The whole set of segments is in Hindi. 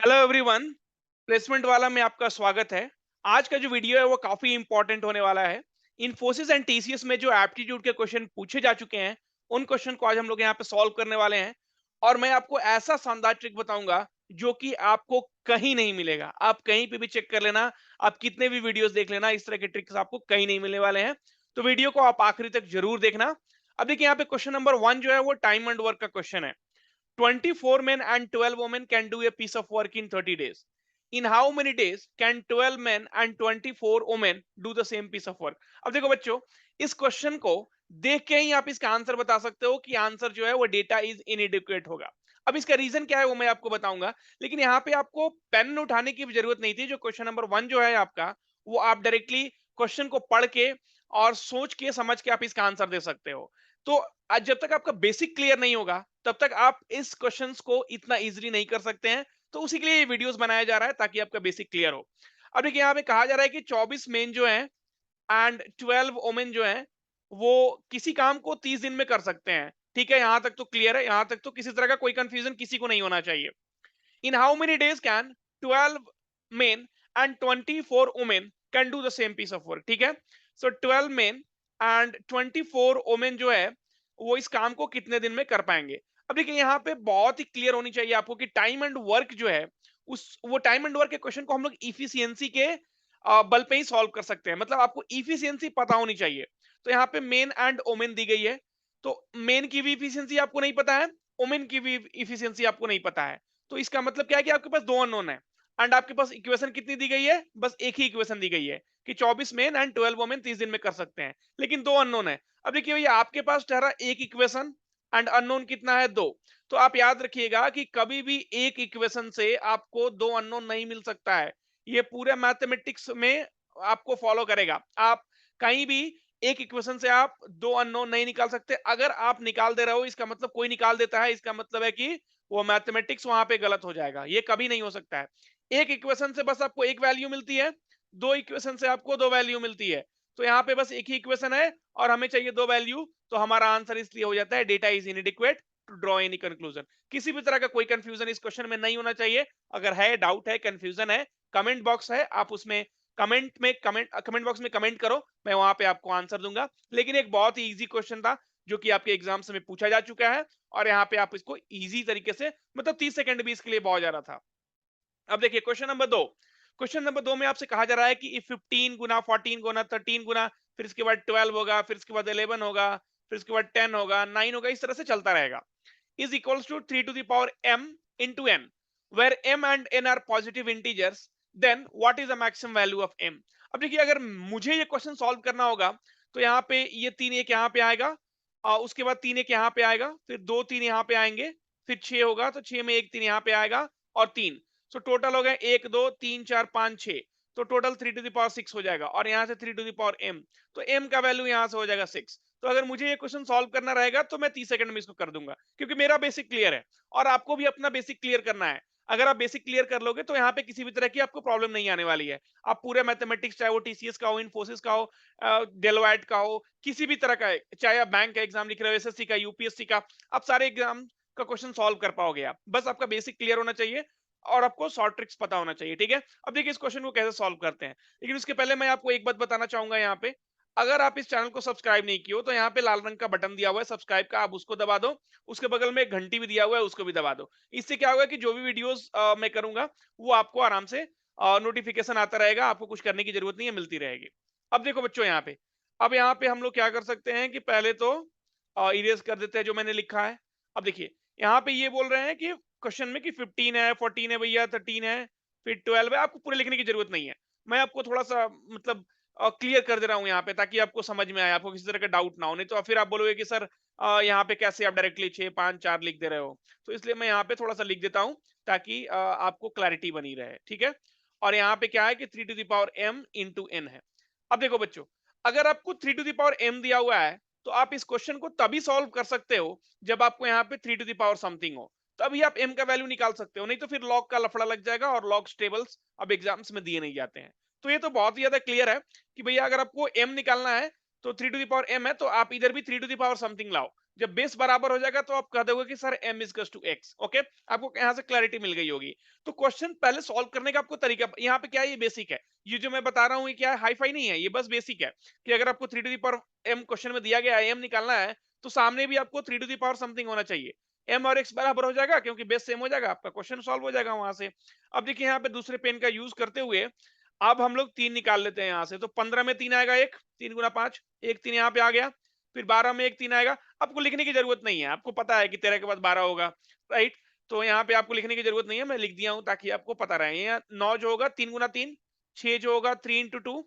Hello everyone. प्लेसमेंट वाला में आपका स्वागत है। आज का जो वीडियो है वो काफी इंपॉर्टेंट होने वाला है। इन्फोसिस एंड टीसीएस में जो एप्टीट्यूड के क्वेश्चन पूछे जा चुके हैं, उन क्वेश्चन को आज हम लोग यहाँ पे सॉल्व करने वाले हैं। और मैं आपको ऐसा शानदार ट्रिक बताऊंगा जो कि आपको कहीं नहीं मिलेगा। आप कहीं पे भी चेक कर लेना, आप कितने भी वीडियोस देख लेना, इस तरह के ट्रिक्स आपको कहीं नहीं मिलने वाले हैं। तो वीडियो को आप आखिरी तक जरूर देखना। अब देखिए, यहाँ पे क्वेश्चन नंबर 1 जो है वो टाइम एंड वर्क का क्वेश्चन है। 24 men and 12 women can do a piece of work in 30 days. In how many days can 12 men and 24 women do the same piece of work? अब देखो बच्चों, इस क्वेश्चन को देख के ही आप इसका आंसर बता सकते हो कि आंसर जो है वो डेटा इज इनएडिक्वेट होगा। अब इसका रीजन क्या है वो मैं आपको बताऊंगा, लेकिन यहाँ पे आपको पेन उठाने की भी जरूरत नहीं थी। जो क्वेश्चन नंबर 1 जो है आपका, वो आप डायरेक्टली क्वेश्चन को पढ़ के और सोच के समझ के आप इसका आंसर दे सकते हो। तो आज जब तक आपका बेसिक क्लियर नहीं होगा, तब तक आप इस क्वेश्चंस को इतना इजीली नहीं कर सकते हैं। तो उसी के लिए ये वीडियोस बनाया जा रहा है ताकि आपका बेसिक क्लियर हो। अब देखिए, यहाँ पे कहा जा रहा है कि 24 मेन जो हैं एंड 12 वुमेन जो हैं, वो किसी काम को 30 दिन में कर सकते हैं। ठीक है, यहाँ तक तो क्लियर है, यहाँ तक तो किसी तरह का कोई कंफ्यूजन किसी को नहीं होना चाहिए। In how many days can 12 men and 24 women can do the same piece of work? ठीक है, so 12 men and 24 women जो है वो इस काम को कितने दिन में कर पाएंगे। अब देखिए, यहाँ पे बहुत ही क्लियर होनी चाहिए आपको कि टाइम एंड वर्क जो है, उस वो टाइम एंड वर्क के क्वेश्चन को हम लोग इफिशियंसी के बल पे ही सॉल्व कर सकते हैं। मतलब आपको इफिशियंसी पता होनी चाहिए। तो यहाँ पे मेन एंड ओमेन दी गई है, तो मेन की भी इफिशियंसी आपको नहीं पता है, ओमेन की भी इफिशियंसी आपको नहीं पता है। तो इसका मतलब क्या है कि आपके पास दो अननोन है एंड आपके पास इक्वेशन कितनी दी गई है, बस एक ही इक्वेशन दी गई है कि 24 मेन एंड 12 वोमेन 30 दिन में कर सकते हैं, लेकिन दो अननोन है। अब देखिए भैया, आपके पास ठहरा एक इक्वेशन एंड अननोन कितना है, दो। तो आप याद रखिएगा कि कभी भी एक इक्वेशन से आपको दो अननोन नहीं मिल सकता है। ये पूरे मैथमेटिक्स में आपको फॉलो करेगा। आप कहीं भी एक इक्वेशन से आप दो अननोन नहीं निकाल सकते। अगर आप निकाल दे रहे हो, इसका मतलब कोई निकाल देता है, इसका मतलब है कि वो मैथमेटिक्स वहां पे गलत हो जाएगा। ये कभी नहीं हो सकता है। एक इक्वेशन से बस आपको एक वैल्यू मिलती है, दो इक्वेशन से आपको दो वैल्यू मिलती है। तो यहाँ पे बस एक ही इक्वेशन है और हमें चाहिए दो वैल्यू, तो हमारा आंसर इसलिए हो जाता है data is inadequate to draw any conclusion. किसी भी तरह का कोई कंफ्यूजन इस क्वेश्चन में नहीं होना चाहिए। अगर है, डाउट है, कंफ्यूजन है, कमेंट बॉक्स है, आप उसमें कमेंट बॉक्स में कमेंट करो, मैं वहां पे आपको आंसर दूंगा। लेकिन एक बहुत ही इजी क्वेश्चन था जो कि आपके एग्जाम्स में पूछा जा चुका है, और यहाँ पे आप इसको इजी तरीके से, मतलब 30 सेकंड भी इसके लिए बहुत ज्यादा था। अब देखिए क्वेश्चन नंबर 2 में आपसे कहा जा रहा है कि 15 गुना 14 गुना 13 गुना, फिर इसके बाद 12 होगा, फिर इसके बाद 11 होगा, फिर इसके बाद 10 होगा, 9 होगा, इस तरह से चलता रहेगा। Is equals to 3 to the power m into n, where m and n are positive integers, then what is the maximum value of m। अब देखिए, अगर मुझे ये क्वेश्चन सॉल्व करना होगा, तो यहाँ पे ये तीन एक यहाँ पे आएगा, उसके बाद तीन एक यहाँ पे आएगा, फिर दो तीन यहाँ पे आएंगे, फिर छह होगा तो छह में एक तीन यहाँ पे आएगा और तीन। सो टोटल हो गया एक दो तीन चार पांच छह, तो टोटल 3 टू द पावर 6 हो जाएगा, और यहाँ से 3 टू द पावर m, तो m का वैल्यू यहाँ से हो जाएगा 6। तो अगर मुझे ये क्वेश्चन सॉल्व करना रहेगा तो मैं 30 सेकंड में इसको कर दूंगा, क्योंकि मेरा बेसिक क्लियर है और आपको भी अपना बेसिक क्लियर करना है। अगर आप बेसिक क्लियर कर लोगे तो यहाँ पे किसी भी तरह की आपको प्रॉब्लम नहीं आने वाली है। आप पूरे मैथमेटिक्स, चाहे वो टीसीएस का हो, इन्फोसिस का हो, डेलोइट का हो, किसी भी तरह का है, चाहे आप बैंक का एग्जाम लिख रहे हो, एसएससी का, यूपीएससी का, आप सारे एग्जाम का क्वेश्चन सॉल्व कर पाओगे। आप बस आपका बेसिक क्लियर होना चाहिए और आपको शॉर्ट ट्रिक्स पता होना चाहिए। ठीक है, अब देखिए इस क्वेश्चन को कैसे सॉल्व करते हैं। लेकिन उसके पहले मैं आपको एक बात बताना चाहूंगा। यहाँ पे अगर आप इस चैनल को सब्सक्राइब नहीं किए हो, तो यहाँ पे लाल रंग का बटन दिया हुआ है सब्सक्राइब का, आप उसको दबा दो। उसके बगल में एक घंटी भी दिया हुआ है, उसको भी दबा दो। इससे क्या होगा कि जो भी वीडियोस मैं करूंगा, वो आपको आराम से नोटिफिकेशन आता रहेगा, आपको कुछ करने की जरूरत नहीं है, मिलती रहेगी। अब देखो बच्चों, यहाँ पे अब यहाँ पे हम लोग क्या कर सकते हैं कि पहले तो इरेज कर देते हैं जो मैंने लिखा है। अब देखिए, यहाँ पे ये बोल रहे हैं कि क्वेश्चन में कि 15 है, 14 है भैया, 13 है, फिर 12 है। आपको पूरे लिखने की जरूरत नहीं है, मैं आपको थोड़ा सा मतलब क्लियर कर दे रहा हूँ यहाँ पे, ताकि आपको समझ में आए, आपको किसी तरह का डाउट ना हो। नहीं तो फिर आप बोलोगे कि सर यहाँ पे कैसे आप डायरेक्टली 6 5 4 लिख दे रहे हो। तो इसलिए मैं यहाँ पे थोड़ा सा लिख देता हूँ, ताकि आपको क्लैरिटी बनी रहे। ठीक है, और यहाँ पे क्या है कि 3 to the power m into n है। अब देखो बच्चों, अगर आपको 3 टू द पावर m दिया हुआ है, तो आप इस क्वेश्चन को तभी सॉल्व कर सकते हो जब आपको यहाँ पे 3 टू द पावर समथिंग हो, तभी आप m का वैल्यू निकाल सकते हो। नहीं तो फिर लॉग का लफड़ा लग जाएगा, और लॉग टेबल्स अब एग्जाम्स में दिए नहीं जाते हैं। तो ये तो बहुत ही ज्यादा क्लियर है कि भैया अगर आपको m निकालना है, तो 3 टू द पावर m है, तो आप इधर भी 3 टू द पावर समथिंग लाओ। जब बेस बराबर हो जाएगा तो आप कह दोगे कि sir m is two x। Okay, आपको यहाँ से क्लैरिटी मिल गई होगी। तो क्वेश्चन पहले सॉल्व करने का आपको तरीका यहाँ पे क्या है, ये बेसिक है। ये जो मैं बता रहा हूँ ये क्या है, हाई फाई नहीं है, ये बस बेसिक है कि अगर आपको 3 to the power m question में दिया गया है, m निकालना है, तो सामने भी आपको 3 टू दी पावर समथिंग होना चाहिए। m और x बराबर हो जाएगा क्योंकि बेस सेम हो जाएगा, आपका क्वेश्चन सॉल्व हो जाएगा वहां से। अब देखिए यहाँ पे दूसरे पेन का यूज करते हुए अब हम लोग 3 निकाल लेते हैं यहाँ से। तो 15 में 3 आएगा, एक 3 गुना 5, एक 3 यहाँ पे आ गया। फिर 12 में एक 3 आएगा। आपको लिखने की जरूरत नहीं है, आपको पता है कि 13 के बाद 12 होगा, राइट। तो यहाँ पे आपको लिखने की जरूरत नहीं है, मैं लिख दिया हूँ ताकि आपको पता रहे। यहाँ 9 जो होगा 3 गुना 3, 6 जो होगा 3 इंटू 2,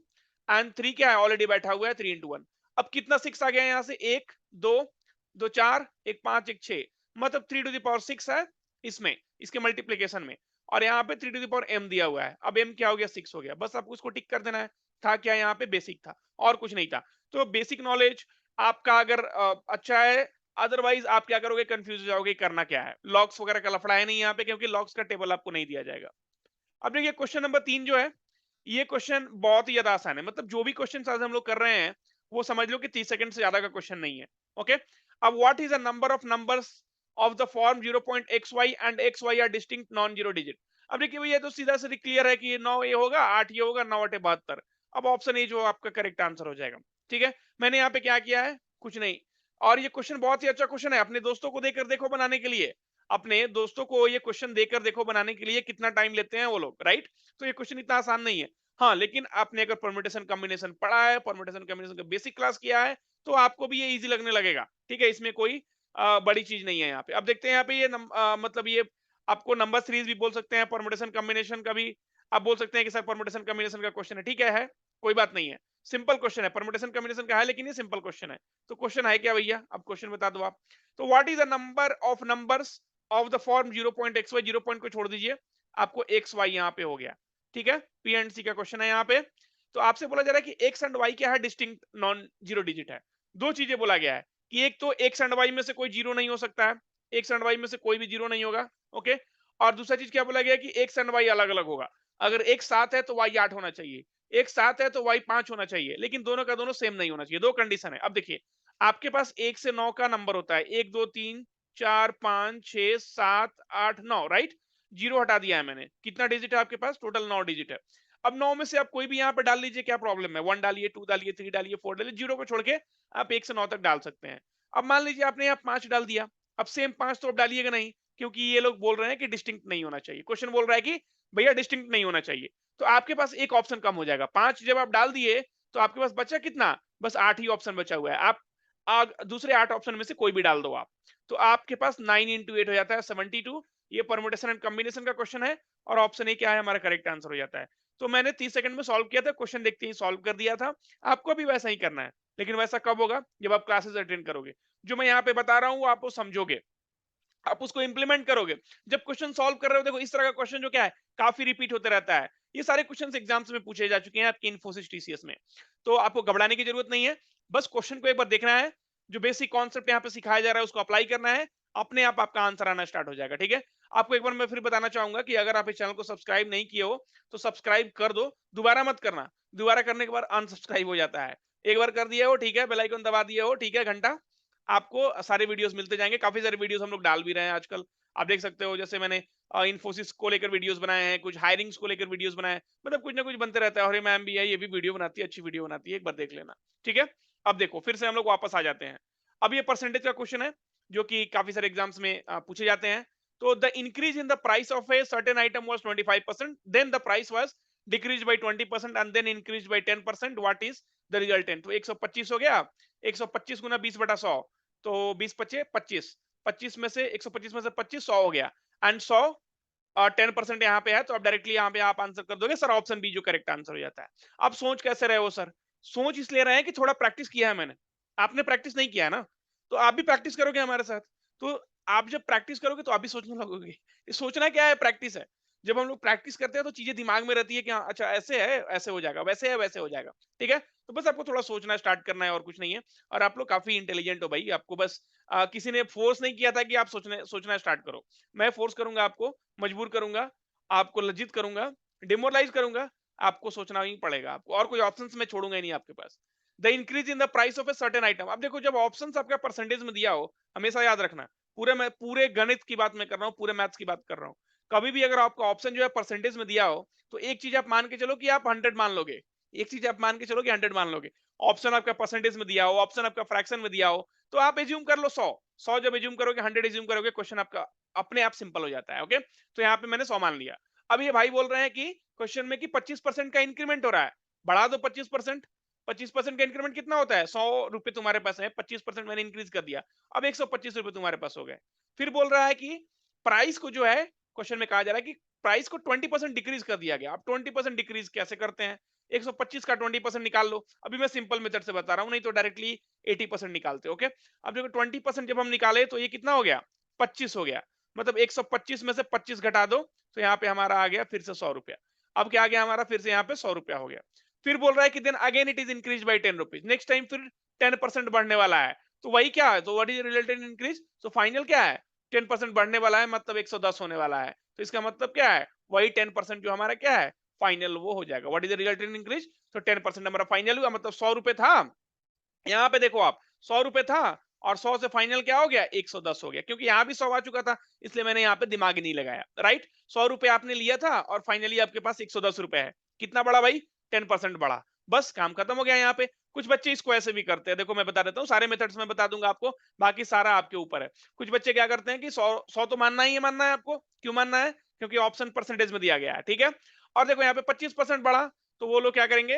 एंड 3 क्या है, ऑलरेडी बैठा हुआ है 3 इंटू 1। अब कितना 6 आ गया यहाँ से, 1 2 2 4 1 5 1 6, मतलब 3 टू द पावर 6 है इसमें, इसके मल्टीप्लीकेशन में। और यहाँ पे 3 टू द पावर m दिया हुआ है। अब m क्या हो गया, 6 हो गया। बस आपको उसको टिक कर देना है। था क्या यहाँ पे, बेसिक था और कुछ नहीं था। तो बेसिक नॉलेज आपका अगर अच्छा है, अदरवाइज आप क्या करोगे, कंफ्यूज हो जाओगे करना क्या है। लॉग्स वगैरह का लफड़ा है नहीं यहाँ पे, क्योंकि लॉग्स का टेबल आपको नहीं दिया जाएगा। अब देखिए क्वेश्चन नंबर 3 जो है, ये क्वेश्चन बहुत ही ज्यादा आसान है। मतलब जो भी क्वेश्चन आज हम लोग कर रहे हैं वो समझ लो कि 30 सेकंड से ज्यादा का क्वेश्चन नहीं है। ओके, अब what is the number of numbers of the form 0.xy and xy are distinct non zero digit. अब देखिए भैया तो सीधा सीधा क्लियर है कि ये 9 ये होगा, 8 ये होगा, 9 8 72। अब ऑप्शन ए जो आपका करेक्ट आंसर हो जाएगा। ठीक है, मैंने यहाँ पे क्या किया है, कुछ नहीं। और ये क्वेश्चन बहुत ही अच्छा क्वेश्चन है, अपने दोस्तों को देकर देखो बनाने के लिए। अपने दोस्तों को ये क्वेश्चन देकर देखो बनाने के लिए कितना टाइम लेते हैं वो लोग, राइट। तो ये क्वेश्चन इतना आसान नहीं है। हाँ, लेकिन आपने अगर परम्यूटेशन कॉम्बिनेशन पढ़ा है, परम्यूटेशन कॉम्बिनेशन का बेसिक क्लास किया है, तो आपको भी ये इजी लगने लगेगा। ठीक है, इसमें कोई बड़ी चीज नहीं है यहाँ पे। अब देखते हैं यहाँ पे ये मतलब ये आपको नंबर सीरीज भी बोल सकते हैं, परम्यूटेशन कॉम्बिनेशन का भी आप बोल सकते हैं कि सर परम्यूटेशन कॉम्बिनेशन का क्वेश्चन है। ठीक है, कोई बात नहीं है। सिंपल क्वेश्चन है, परम्यूटेशन कॉम्बिनेशन का है लेकिन ये सिंपल क्वेश्चन है। तो क्वेश्चन है क्या भैया, अब क्वेश्चन बता दो आप। तो what is the number of numbers of the form 0.xy, 0 point को छोड़ दीजिए, आपको एक्स वाई यहाँ पे हो गया। ठीक है, पी एंड सी का क्वेश्चन है यहाँ पे। तो आपसे बोला जा रहा है कि एक्स एंड वाई क्या है, डिस्टिंक्ट नॉन जीरो डिजिट है। दो चीजें बोला गया है कि एक तो एक्स एंड वाई में से कोई जीरो नहीं हो सकता है, एक्स एंड वाई में से कोई भी जीरो नहीं होगा। ओके, और दूसरा चीज क्या बोला गया कि एक्स एंड वाई अलग अलग होगा। अगर एक 7 है तो वाई 8 होना चाहिए, एक 7 है तो वाई 5 होना चाहिए, लेकिन दोनों का दोनों सेम नहीं होना चाहिए। दो कंडीशन है। अब देखिए आपके पास 1 से 9 का नंबर होता है, 1 2 3 4 5 6 7 8 9, राइट। जीरो हटा दिया है मैंने। कितना डिजिट है आपके पास, टोटल 9 डिजिट है। अब 9 में से आप कोई भी यहाँ पे डाल लीजिए, क्या प्रॉब्लम है। 1 डालिए, 2 डालिए, 3 डालिए, 4 डालिए, जीरो को छोड़ के आप 1 से 9 तक डाल सकते हैं। अब मान लीजिए आपने यहाँ 5 डाल दिया, अब सेम 5 तो आप डालिएगा नहीं, क्योंकि ये लोग बोल रहे हैं कि डिस्टिंक्ट नहीं होना चाहिए। क्वेश्चन बोल रहा है कि भैया डिस्टिंक्ट नहीं होना चाहिए। तो आपके पास एक ऑप्शन कम हो जाएगा। 5 जब आप डाल दिए तो आपके पास बचा कितना, बस 8 ही ऑप्शन बचा हुआ है। आप दूसरे 8 ऑप्शन में से कोई भी डाल दो आप, तो आपके पास 9 इंटू 8 हो जाता है 72। ये परमुटेशन एंड कॉम्बिनेशन का क्वेश्चन है, और ऑप्शन ए क्या है, हमारा करेक्ट आंसर हो जाता है। तो मैंने 30 सेकंड में सॉल्व किया था, क्वेश्चन देखते ही सॉल्व कर दिया था। आपको भी वैसा ही करना है, लेकिन वैसा कब होगा, जब आप क्लासेस अटेंड करोगे। जो मैं यहाँ पे बता रहा हूँ वो आप वो समझोगे, आप उसको इंप्लीमेंट करोगे। जब क्वेश्चन सॉल्व कर रहे हो, देखो इस तरह का क्वेश्चन जो क्या है, काफी रिपीट होते रहता है। ये सारे क्वेश्चंस एग्जाम्स में पूछे जा चुके हैं आपके इन्फोसिस टीसीएस में। तो आपको घबराने की जरूरत नहीं है, बस क्वेश्चन को एक बार देखना है, जो बेसिक कॉन्सेप्ट यहाँ पे सिखाया जा रहा है उसको अप्लाई करना है, अपने आप आपका आंसर आना स्टार्ट हो जाएगा। ठीक है, आपको एक बार मैं फिर बताना चाहूंगा कि अगर आप इस चैनल को सब्सक्राइब नहीं किए हो तो सब्सक्राइब कर दो, दोबारा मत करना। दोबारा करने के बाद अनसब्सक्राइब हो जाता है। एक बार कर दिए हो ठीक है, बेल आइकन दबा दिए हो ठीक है, घंटा, आपको सारे वीडियोस मिलते जाएंगे। काफी सारे वीडियोस हम लोग डाल भी रहे हैं आजकल, आप देख सकते हो। जैसे मैंने इन्फोसिस को लेकर वीडियोस बनाए हैं, कुछ हायरिंग्स को लेकर वीडियोस बनाए हैं, मतलब कुछ ना कुछ बनते रहता है। और ये मैम भी है, ये भी वीडियो बनाती है, अच्छी वीडियो बनाती है, एक बार देख लेना। ठीक है, अब देखो फिर से हम लोग वापस आ जाते हैं। अब ये परसेंटेज का क्वेश्चन है, जो कि काफी सारे एग्जाम्स में पूछे जाते हैं। तो the increase in the price of a certain item was 25%, then the price was decrease by 20% and then increase by 10%, what is the resultant. तो 125 हो गया, 125 गुना 20/100, तो 20 पचे 25, 25 में से 125 में से 25 100 हो गया, एंड 100 10% यहाँ पे है, तो अब डायरेक्टली यहाँ पे आप आंसर कर दोगे सर, ऑप्शन बी जो करेक्ट आंसर हो जाता है। आप सोच कैसे रहे हो सर, सोच इसलिए रहे हैं कि थोड़ा प्रैक्टिस किया है मैंने, आपने प्रैक्टिस नहीं किया है ना, तो आप भी प्रैक्टिस करोगे हमारे साथ। तो आप जब प्रैक्टिस करोगे तो आप भी सोचने लगोगे। ये सोचना क्या है, प्रैक्टिस है। जब हम लोग प्रैक्टिस करते हैं तो चीजें दिमाग में रहती है कि हाँ अच्छा ऐसे है ऐसे हो जाएगा, वैसे है वैसे हो जाएगा। ठीक है, तो बस आपको थोड़ा सोचना स्टार्ट करना है और कुछ नहीं है। और आप लोग काफी इंटेलिजेंट हो भाई, आपको बस किसी ने फोर्स नहीं किया था कि आप सोचने सोचना स्टार्ट करो। मैं फोर्स करूंगा आपको, मजबूर करूंगा, आपको लज्जित करूंगा, डिमोरलाइज करूंगा, आपको सोचना ही पड़ेगा। आपको और कोई ऑप्शंस मैं छोड़ूंगा ही नहीं आपके पास। The increase in the price of a certain item. अब देखो, जब ऑप्शंस आपका परसेंटेज में दिया हो, हमेशा याद रखना, पूरे गणित की बात मैं कर रहा हूँ, पूरे मैथ्स की बात कर रहा हूँ। कभी भी अगर आपका ऑप्शन जो है परसेंटेज में दिया हो, तो एक चीज आप मान के चलो कि आप 100 मान लोगे। एक चीज आप मान के चलो कि 100 मान लोगे। ऑप्शन आपका परसेंटेज में दिया हो, ऑप्शन आपका फ्रैक्शन में दिया हो, तो आप एज्यूम कर लो 100। 100 जब एज्यूम करोगे, 100 एज्यूम करोगे, क्वेश्चन आपका अपने आप सिंपल हो जाता है। ओके, तो यहाँ पे मैंने 100 मान लिया। अब ये भाई बोल रहे हैं कि क्वेश्चन में कि 25% का इंक्रीमेंट हो रहा है, बढ़ा दो 25%। 25% का इंक्रीमेंट कितना होता है? 100 रुपए तुम्हारे पास है, 25% मैंने इंक्रीज कर दिया, अब 125 रुपए तुम्हारे पास हो गए। फिर बोल रहा है कि प्राइस को जो है, क्वेश्चन में कहा जा रहा है कि प्राइस को 20% डिक्रीज कर दिया गया। अब 20% डिक्रीज कैसे करते हैं? 125 का 20% निकाल लो। अभी मैं सिंपल मेथड से बता रहा हूं, नहीं तो डायरेक्टली 80% निकालते। ओके, अब देखो 20% जब हम निकाले तो ये कितना हो गया? 25 हो गया। मतलब 125 में से 25 घटा दो, तो यहाँ पे हमारा आ गया फिर से 100 रुपया। अब क्या आ गया हमारा? फिर से यहाँ पे 100 रुपया हो गया। फिर बोल रहा है कि then again it is increase by 10 rupees. Next time फिर 10% बढ़ने वाला है। तो वही क्या है? तो व्हाट इज रिलेटेड इंक्रीज? तो फाइनल क्या है? 10% बढ़ने वाला है, मतलब 110 होने वाला है। तो इसका मतलब क्या है? वही 10% जो हमारा क्या है? फाइनल वो हो जाएगा। What is the resultant increase? तो 10% हमारा फाइनल हुआ, मतलब 100 रुपए था। यहाँ पे देखो आप, 100 रुपए था और 100 से फाइनल क्या हो गया? 110 हो गया, क्योंकि यहाँ भी 100 आ चुका था, इसलिए मैंने यहाँ पे दिमाग ही नहीं लगाया। राइट, 100 रुपए आपने लिया था और फाइनली आपके पास 110 रुपए है। कितना बढ़ा भाई? 10% बढ़ा। बस काम खत्म हो गया यहाँ पे। कुछ बच्चे इसको ऐसे भी करते हैं, देखो मैं बता देता हूँ, सारे मेथड्स में बता दूंगा आपको, बाकी सारा आपके ऊपर है। कुछ बच्चे क्या करते हैं कि 100 तो मानना ही है, मानना है आपको। क्यों मानना है? क्योंकि ऑप्शन परसेंटेज में दिया गया है। ठीक है, और देखो यहाँ पे 25% बढ़ा, तो वो लोग क्या करेंगे?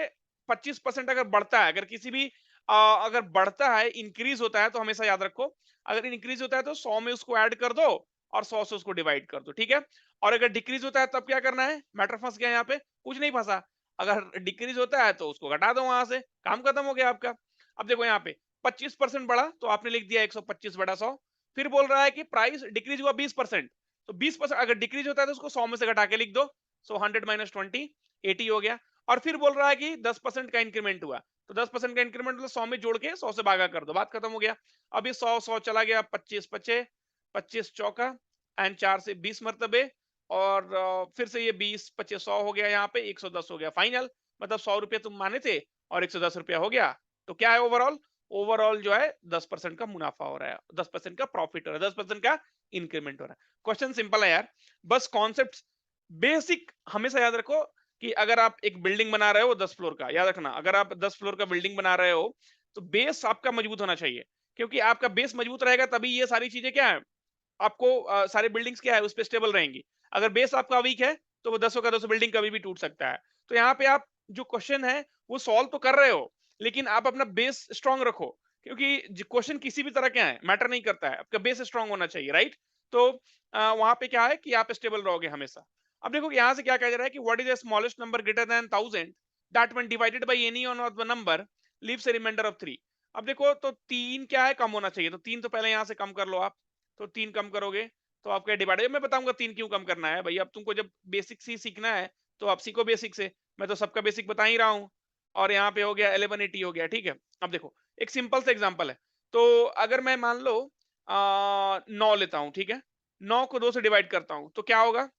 25% अगर बढ़ता है, अगर किसी भी अगर बढ़ता है, इंक्रीज होता है, तो हमेशा याद रखो, अगर इंक्रीज होता है तो 100 में उसको ऐड कर दो और 100 से उसको डिवाइड कर दो। ठीक है, और अगर डिक्रीज होता है तब क्या करना है? मैटर फंस गया यहाँ पे, कुछ नहीं फंसा। अगर डिक्रीज होता है तो उसको घटा दो, वहां से काम खत्म हो गया आपका। अब देखो यहाँ पे 25% बढ़ा, तो आपने लिख दिया 125 बटा 100। फिर बोल रहा है कि प्राइस डिक्रीज हुआ 20%, तो 20% अगर डिक्रीज होता है तो उसको 100 में से घटा के लिख दो। सो 100 माइनस 20, 80 हो गया। और फिर बोल रहा है कि 10% का इंक्रीमेंट हुआ, तो 10% का इंक्रीमेंट मतलब 100 में जोड़ के 100 से भागा कर दो, बात खत्म हो गया। अब ये 100 चला गया, 25 पचे, 25 चौका एंड 4 से 20 मरतबे, और फिर से ये 20 पचे 100 हो गया, यहाँ पे 110 हो गया फाइनल। मतलब 100 रुपये तुम माने थे और 110 रुपया हो गया। तो क्या है ओवरऑल? ओवरऑल जो है 10% का मुनाफा हो रहा है, 10% का प्रॉफिट हो रहा है, 10% का इंक्रीमेंट हो रहा है। क्वेश्चन सिंपल है यार, बस कॉन्सेप्ट बेसिक हमेशा याद रखो। कि अगर आप एक बिल्डिंग बना रहे हो 10 फ्लोर का, याद रखना, अगर आप 10 फ्लोर का बिल्डिंग बना रहे हो, तो बेस आपका मजबूत होना चाहिए। क्योंकि आपका बेस मजबूत रहेगा तभी ये सारी चीजें क्या है, आपको सारी बिल्डिंग्स क्या है उस पे स्टेबल रहेंगी। अगर बेस आपका वीक है, तो वो 10 का 200 बिल्डिंग कभी भी टूट सकता है। तो यहाँ पे आप जो क्वेश्चन है वो सॉल्व तो कर रहे हो, लेकिन आप अपना बेस स्ट्रांग रखो। क्योंकि क्वेश्चन किसी भी तरह का है, मैटर नहीं करता है, आपका बेस स्ट्रांग होना चाहिए। राइट, तो वहां पे क्या है कि आप स्टेबल रहोगे हमेशा। अब देखो यहाँ से क्या कहा जा रहा है कि what is the smallest number greater than 1000 that when divided by any one of the number leaves a remainder of 3। अब देखो, तो 3 क्या है? कम होना चाहिए, तो 3 तो पहले यहाँ से कम कर लो आप। तो 3 कम करोगे तो आपका डिवाइड, मैं बताऊंगा 3 क्यों कम करना है भाई। अब तुमको जब बेसिक ही सीखना है तो आप सीखो बेसिक से, मैं तो सबका बेसिक बता ही रहा हूँ। और यहाँ पे हो गया 1180 हो गया। ठीक है, अब देखो एक सिंपल सा एग्जांपल है। तो अगर मैं मान लो 9 लेता हूँ, ठीक है, 9 को 2 से डिवाइड करता हूँ तो क्या होगा?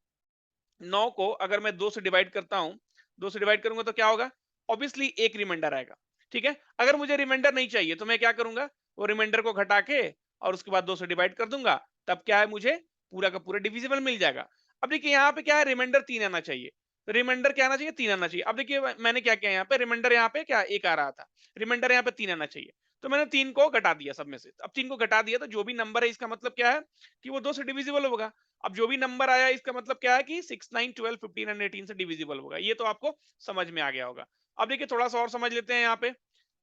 9 को अगर मैं 2 से डिवाइड करता हूँ, 2 से डिवाइड करूंगा तो क्या होगा? ऑब्वियसली एक रिमाइंडर आएगा। ठीक है, अगर मुझे रिमाइंडर नहीं चाहिए तो मैं क्या करूंगा? वो रिमाइंडर को घटा के और उसके बाद 2 से डिवाइड कर दूंगा, तब क्या है? मुझे पूरा का पूरा डिविजिबल मिल जाएगा। अब देखिए यहाँ पे क्या है? रिमाइंडर 3 आना चाहिए। तो रिमाइंडर क्या आना चाहिए? 3 आना चाहिए। अब देखिए मैंने क्या किया, यहाँ पे रिमाइंडर, यहाँ पे क्या एक आ रहा था, रिमाइंडर यहाँ पे 3 आना चाहिए। तो मैंने 3 को घटा दिया सब में से। अब 3 को घटा दिया तो जो भी नंबर है, इसका मतलब क्या है कि वो 2 से डिविजिबल होगा। अब जो भी नंबर आया इसका मतलब क्या है कि 6, 9, 12, 15 एंड 18 से डिविजिबल होगा। ये तो आपको समझ में आ गया होगा। अब देखिए थोड़ा सा और समझ लेते हैं यहाँ पे।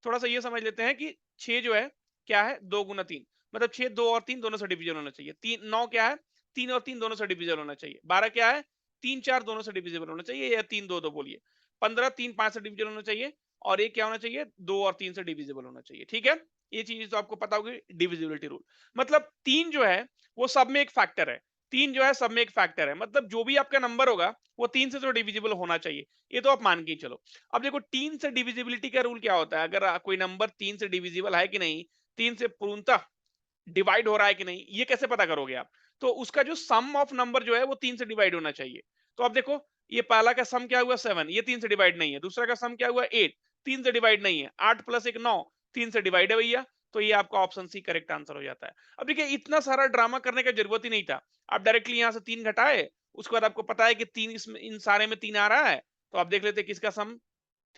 थोड़ा सा ये समझ लेते हैं कि 6 जो है क्या है? 2 गुना 3, मतलब 6 2 और 3 दोनों से डिविजन होना चाहिए। 3 9 क्या है? 3 और 3 दोनों से डिविजन होना चाहिए। 12 क्या है? 3 4 दोनों से डिविजिबल होना चाहिए, या 3 2 2 बोलिए। 15 3 5 से डिविजन होना चाहिए, और एक क्या होना चाहिए? 2 और 3 से डिविजिबल होना चाहिए। ठीक है, ये चीज तो आपको पता होगी, डिविजिबिलिटी रूल। मतलब 3 जो है वो सब में एक फैक्टर है। 3 जो है सब में एक फैक्टर है, मतलब जो भी आपका नंबर होगा वो 3 से तो डिविजिबल होना चाहिए। ये तो आप मान के ही चलो। अब देखो 3 से डिविजिबिलिटी का रूल क्या होता है? अगर कोई नंबर 3 से डिविजिबल है कि नहीं, 3 से पूर्णतः डिवाइड हो रहा है कि नहीं, ये कैसे पता करोगे आप? तो उसका जो सम ऑफ नंबर जो है वो 3 से डिवाइड होना चाहिए। तो अब देखो, ये पहला का सम क्या हुआ? 7, ये 3 से डिवाइड नहीं है। दूसरा का सम क्या हुआ? 8, 3 से डिवाइड नहीं है, 8 प्लस 1 9, 3 से डिवाइड है भैया। तो ये आपका ऑप्शन सी करेक्ट आंसर हो जाता है। अब देखिए इतना सारा ड्रामा करने का जरूरत ही नहीं था। आप डायरेक्टली यहाँ से 3 घटाए, उसके बाद आपको पता है कि 3 इसमें इन सारे में 3 आ रहा है, तो आप देख लेते हैं किसका सम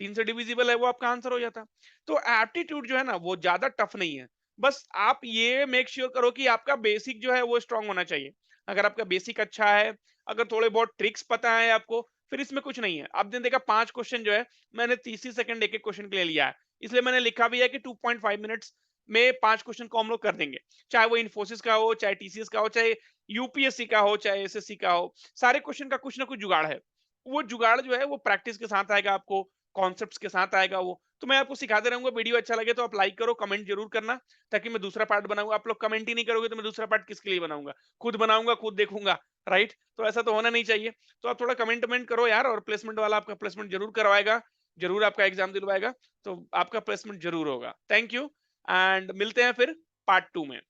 3 से डिविजिबल है, वो आपका आंसर हो जाता। तो एप्टीट्यूड जो है ना वो ज्यादा टफ नहीं है। बस आप ये मेक श्योर करो कि आपका बेसिक जो है वो स्ट्रांग होना चाहिए। अगर आपका बेसिक अच्छा है, अगर थोड़े बहुत ट्रिक्स पता है आपको, फिर इसमें कुछ नहीं है। आपने देखा 5 क्वेश्चन जो है मैंने 30 सेकंड एक-एक क्वेश्चन के लिए लिया है। इसलिए मैंने लिखा भी है कि 2.5 मिनट्स में 5 क्वेश्चन को हम लोग कर देंगे। चाहे वो इन्फोसिस का हो, चाहे टीसीएस का हो, चाहे यूपीएससी का हो, चाहे एसएससी का हो, सारे क्वेश्चन का कुछ ना कुछ जुगाड़ है। वो जुगाड़ जो है वो प्रैक्टिस के साथ आएगा आपको, कॉन्सेप्ट्स के साथ आएगा वो। तो मैं आपको सिखाते रहूँगा, वीडियो अच्छा लगे तो आप लाइक करो, कमेंट ज़रूर करना, ताकि मैं दूसरा पार्ट बनाऊँ। आप लोग कमेंट ही नहीं करोगे तो मैं दूसरा पार्ट किसके लिए बनाऊँगा? खुद बनाऊँगा, खुद देखूँगा, राइट? तो ऐसा तो होना नहीं चाहिए। तो आप थोड़ा कमेंट-वमेंट करो यार, और प्लेसमेंट वाला आपका प्लेसमेंट ज़रूर करवाएगा, ज़रूर आपका एग्ज़ाम दिलवाएगा, तो आपका प्लेसमेंट ज़रूर होगा। थैंक यू एंड मिलते हैं फिर पार्ट 2 में।